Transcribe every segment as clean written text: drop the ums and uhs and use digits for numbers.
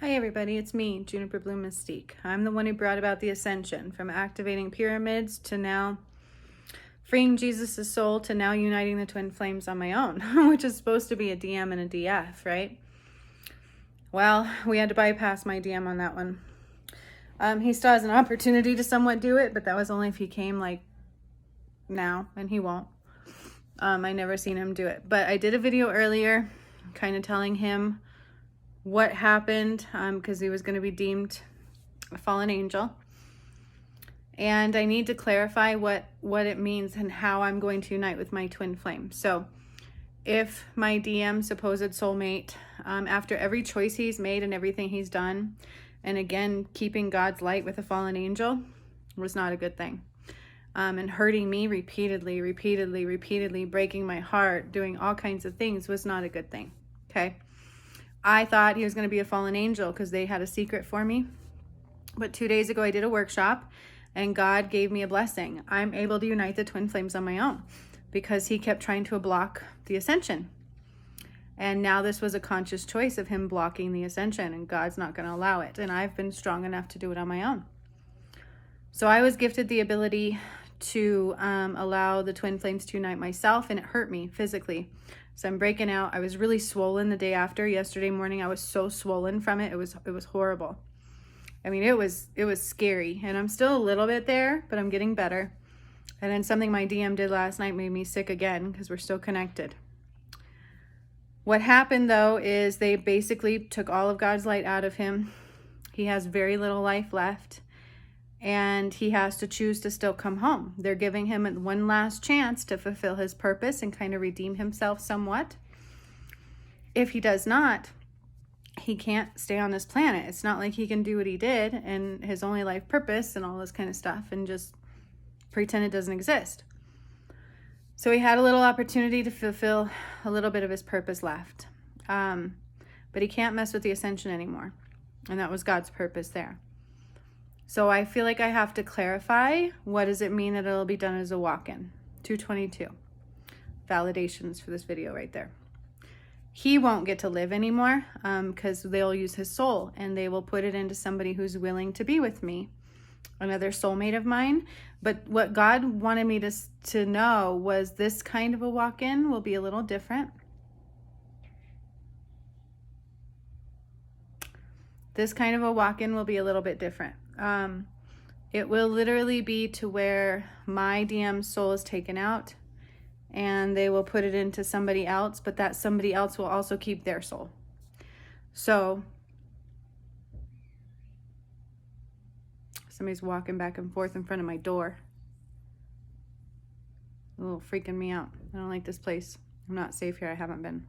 Hi everybody, it's me, Juniper Bloom Mystique. I'm the one who brought about the ascension, from activating pyramids to now freeing Jesus' soul to now uniting the twin flames on my own, which is supposed to be a DM and a DF, right? Well, we had to bypass my DM on that one. He still has an opportunity to somewhat do it, but that was only if he came like now, and he won't. I never seen him do it, but I did a video earlier kind of telling him what happened, because he was going to be deemed a fallen angel. And I need to clarify what it means and how I'm going to unite with my twin flame. So if my DM, supposed soulmate, after every choice he's made and everything he's done, and again, keeping God's light with a fallen angel was not a good thing. And hurting me repeatedly, breaking my heart, doing all kinds of things was not a good thing, okay? I thought he was going to be a fallen angel because they had a secret for me. But 2 days ago, I did a workshop and God gave me a blessing. I'm able to unite the twin flames on my own because he kept trying to block the ascension. And now this was a conscious choice of him blocking the ascension, and God's not going to allow it. And I've been strong enough to do it on my own. So I was gifted the ability to allow the twin flames to unite myself, and it hurt me physically. So I'm breaking out. I was really swollen the day after. Yesterday morning, I was so swollen from it. It was horrible. I mean, it was scary, and I'm still a little bit there, but I'm getting better. And then something my DM did last night made me sick again because we're still connected. What happened though is they basically took all of God's light out of him. He has very little life left, and he has to choose to still come home. They're giving him one last chance to fulfill his purpose and kind of redeem himself somewhat. If he does not, he can't stay on this planet. It's not like he can do what he did and his only life purpose and all this kind of stuff and just pretend it doesn't exist. So he had a little opportunity to fulfill a little bit of his purpose left. But he can't mess with the ascension anymore. And that was God's purpose there. So I feel like I have to clarify, what does it mean that it'll be done as a walk-in? 222. Validations for this video right there. He won't get to live anymore because they'll use his soul and they will put it into somebody who's willing to be with me, another soulmate of mine. But what God wanted me to know was this kind of a walk-in will be a little different. This kind of a walk-in will be a little bit different. It will literally be to where my DM's soul is taken out and they will put it into somebody else, but that somebody else will also keep their soul. So somebody's walking back and forth in front of my door. A little freaking me out. I don't like this place. I'm not safe here. I haven't been.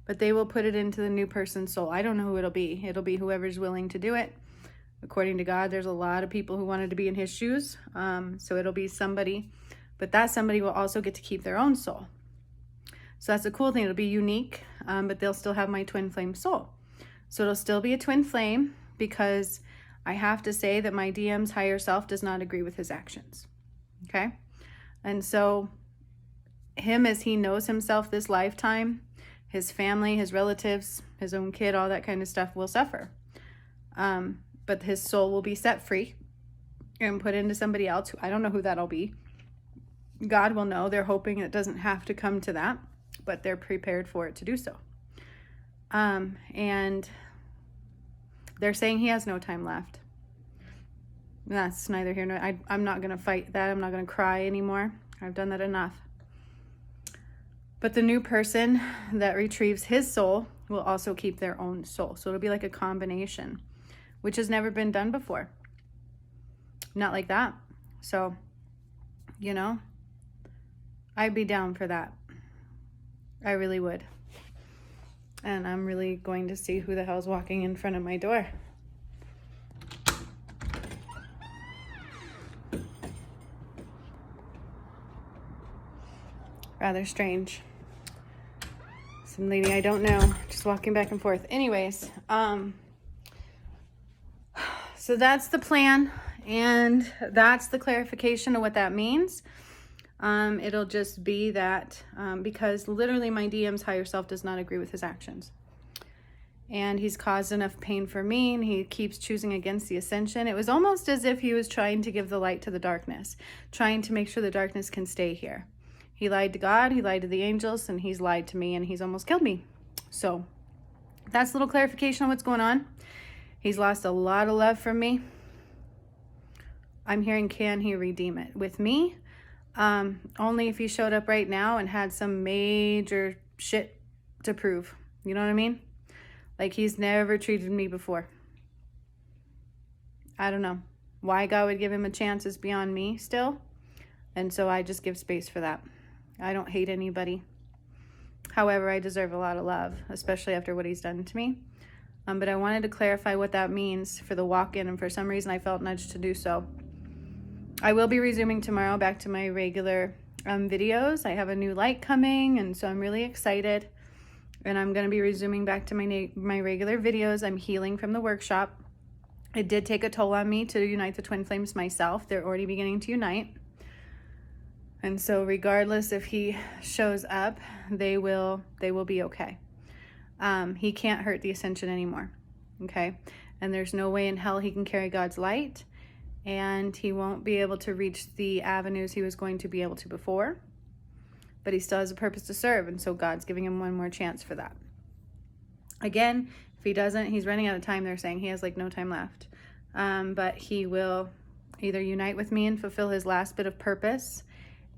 But they will put it into the new person's soul. I don't know who it'll be. It'll be whoever's willing to do it. According to God, there's a lot of people who wanted to be in his shoes. So it'll be somebody, but that somebody will also get to keep their own soul. So that's a cool thing. It'll be unique, but they'll still have my twin flame soul. So it'll still be a twin flame because I have to say that my DM's higher self does not agree with his actions. Okay? And so him, as he knows himself this lifetime, his family, his relatives, his own kid, all that kind of stuff will suffer. But his soul will be set free and put into somebody else who I don't know who that'll be. God will know. They're hoping it doesn't have to come to that, but they're prepared for it to do so. And they're saying he has no time left. That's neither here nor I'm not going to fight that. I'm not going to cry anymore. I've done that enough. But the new person that retrieves his soul will also keep their own soul. So it'll be like a combination, which has never been done before. Not like that. So, you know, I'd be down for that. I really would. And I'm really going to see who the hell's walking in front of my door. Rather strange. Some lady I don't know, just walking back and forth. Anyways, so that's the plan, and that's the clarification of what that means. It'll just be that because literally my DM's higher self does not agree with his actions. and he's caused enough pain for me, and he keeps choosing against the ascension. It was almost as if he was trying to give the light to the darkness, trying to make sure the darkness can stay here. He lied to God, he lied to the angels, and he's lied to me, and he's almost killed me. So that's a little clarification on what's going on. He's lost a lot of love from me. I'm hearing, can he redeem it? With me, only if he showed up right now and had some major shit to prove. You know what I mean? Like, he's never treated me before. I don't know. Why God would give him a chance is beyond me still. And so I just give space for that. I don't hate anybody. However, I deserve a lot of love, especially after what he's done to me. But I wanted to clarify what that means for the walk-in, and for some reason I felt nudged to do so. I will be resuming tomorrow back to my regular videos. I have a new light coming, and so I'm really excited. And I'm going to be resuming back to my regular videos. I'm healing from the workshop. It did take a toll on me to unite the twin flames myself. They're already beginning to unite. And so regardless if he shows up, they will be okay. He can't hurt the ascension anymore, okay? And there's no way in hell he can carry God's light, and he won't be able to reach the avenues he was going to be able to before, but he still has a purpose to serve, and so God's giving him one more chance for that. Again, if he doesn't, he's running out of time. They're saying he has like no time left, but he will either unite with me and fulfill his last bit of purpose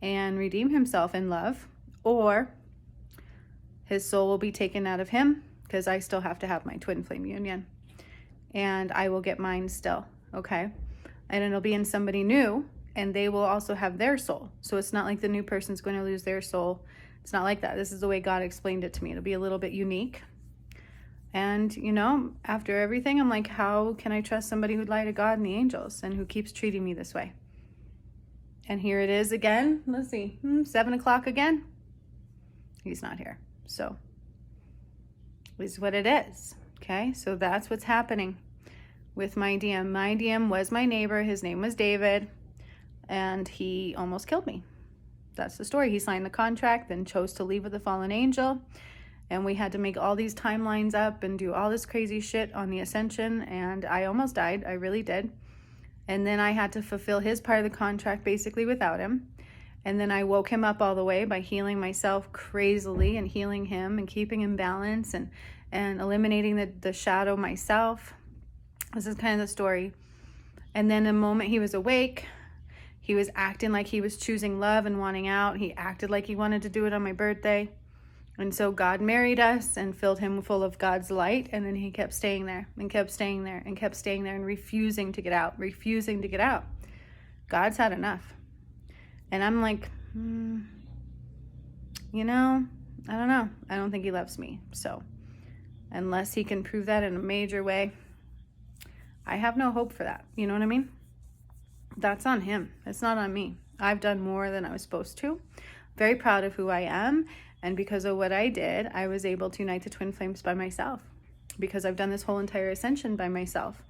and redeem himself in love, or his soul will be taken out of him, because I still have to have my twin flame union, and I will get mine still, okay? And it'll be in somebody new, and they will also have their soul. So it's not like the new person's going to lose their soul. It's not like that. This is the way God explained it to me. It'll be a little bit unique. And, you know, after everything, I'm like, how can I trust somebody who'd lie to God and the angels and who keeps treating me this way? And here it is again. Let's see, 7 o'clock again. He's not here. So is what it is. Okay, so that's what's happening with my DM. My DM was my neighbor. His name was David, and he almost killed me. That's the story. He signed the contract, then chose to leave with a fallen angel, and we had to make all these timelines up and do all this crazy shit on the ascension, and I almost died. I really did. And then I had to fulfill his part of the contract basically without him. And then I woke him up all the way by healing myself crazily and healing him and keeping him balanced and eliminating the shadow myself. This is kind of the story. And then the moment he was awake, he was acting like he was choosing love and wanting out. He acted like he wanted to do it on my birthday. And so God married us and filled him full of God's light. And then he kept staying there and kept staying there and kept staying there and refusing to get out, refusing to get out. God's had enough. And I'm like, you know, I don't know. I don't think he loves me. So unless he can prove that in a major way, I have no hope for that. You know what I mean? That's on him. It's not on me. I've done more than I was supposed to. Very proud of who I am. And because of what I did, I was able to unite the twin flames by myself. Because I've done this whole entire ascension by myself.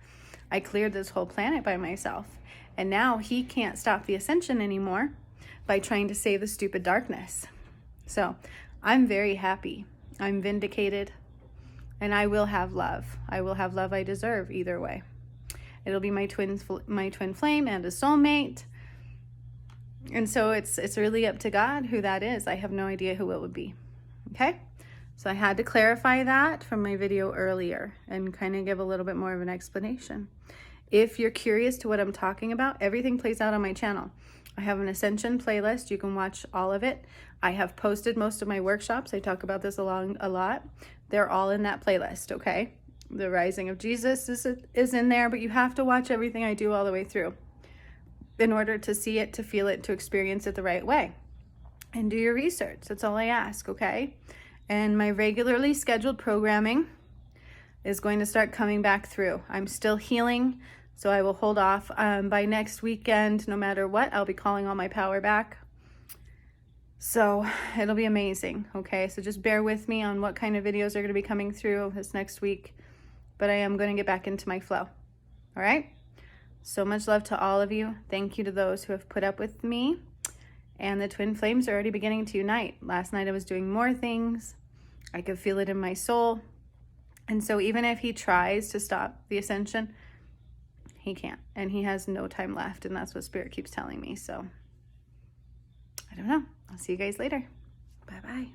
I cleared this whole planet by myself. And now he can't stop the ascension anymore by trying to save the stupid darkness. So I'm very happy. I'm vindicated. And I will have love. I will have love I deserve either way. It'll be my twin flame and a soulmate. And so it's really up to God who that is. I have no idea who it would be. Okay? So I had to clarify that from my video earlier and kind of give a little bit more of an explanation. If you're curious to what I'm talking about, everything plays out on my channel. I have an Ascension playlist. You can watch all of it. I have posted most of my workshops. I talk about this a lot. They're all in that playlist, okay? The Rising of Jesus is in there, but you have to watch everything I do all the way through in order to see it, to feel it, to experience it the right way. And do your research. That's all I ask, okay? And my regularly scheduled programming is going to start coming back through. I'm still healing, so I will hold off. By next weekend, no matter what, I'll be calling all my power back. So it'll be amazing, okay? So just bear with me on what kind of videos are going to be coming through this next week. But I am going to get back into my flow, all right? So much love to all of you. Thank you to those who have put up with me. And the twin flames are already beginning to unite. Last night I was doing more things. I could feel it in my soul. And so even if he tries to stop the ascension, he can't. And he has no time left. And that's what Spirit keeps telling me. So I don't know. I'll see you guys later. Bye-bye.